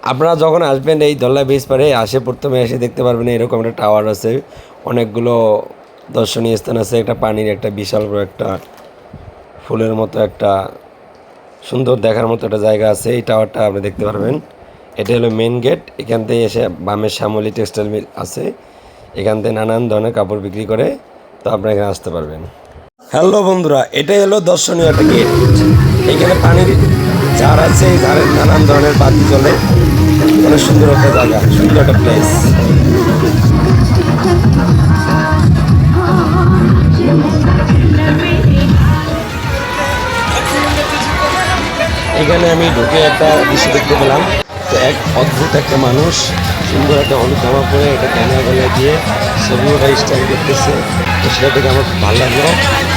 আপনারা যখন আসবেন এই দোলা ব্রিজ পারে প্রথমে এসে দেখতে পারবেন এরকম একটা টাওয়ার আছে, অনেকগুলো দর্শনীয় স্থান আছে, একটা পানির একটা বিশাল বড় একটা ফুলের মতো একটা সুন্দর দেখার মতো একটা জায়গা আছে। এই টাওয়ারটা আপনি দেখতে পারবেন। এটা হলো মেন গেট। এখান থেকে এসে বামে শ্যামলী টেক্সটাইল মিল আছে, এখান থেকে নানান ধরনের কাপড় বিক্রি করে, তো আপনারা এখানে আসতে পারবেন। হ্যালো বন্ধুরা, এটাই হলো দর্শনীয় একটা গেট। এখানে পানির ঝাড় আছে, এই ঝাড়ের নানান ধরনের বাতি চলে, অনেক সুন্দর একটা জায়গা, সুন্দর একটা প্লেস। এখানে আমি ঢুকে একটা দৃশ্য দেখতে পেলাম। তো এক অদ্ভুত একটা মানুষ সুন্দর একটা হলুদ জামা পরে একটা ক্যামেরা গলায় দিয়ে ছবি ওটা স্টাইল করতেছে, তো সেটা দেখে আমার খুব ভালো লাগলো।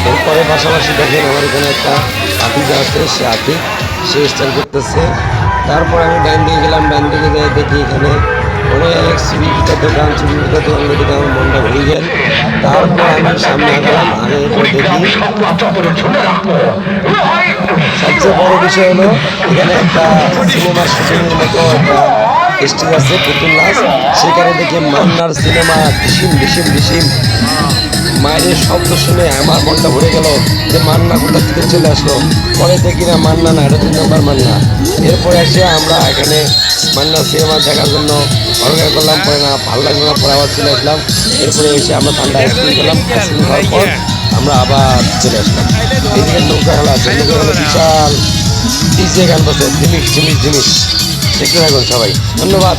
এরপরে পাশাপাশি দেখেন আমার এখানে একটা আতিথা আছে, সে আতিক সে স্টাইল করতেছে। তারপর আমি ডান দিকে গেলাম, ডান দিকে যাই দেখি এখানে অনেক চুরি পিঠার দোকান, চুরি পিঠার দোকানগুলো দেখে আমার মনটা ভরে গেল। তারপর আমি সামনে আগালাম, আগে দেখি সবচেয়ে বড় বিষয় হলো এখানে একটা সিনেমার শুটিংয়ের মতো একটা স্টেজ আছে, পুতুল নাচ। সেখানে দেখি মান্নার সিনেমা ডিসিম ডিসিম ডিসিম মায়ের শব্দ শুনে আমার মনটা ভরে গেল যে মান্না কোথা থেকে চলে আসলো। পরে দেখি না মান্না না, এটা 2 নম্বর মান্না। এরপরে এসে আমরা এখানে মান্না সিনেমা দেখার জন্য অর্ডার করলাম, পরে না ভালো লাগলো না, পরে আবার চলে আসলাম। এরপরে এসে আমরা ঠান্ডা আইসক্রিম খেলাম, আইসক্রিম খাওয়ার পর আমরা আবার চলে আসলাম। এইদিকে নৌকা খেলা আছে, নৌকা খেলা বিশাল ডিজে গান বসে, জিনিস জিনিস জিনিস দেখতে থাকুন সবাই। ধন্যবাদ।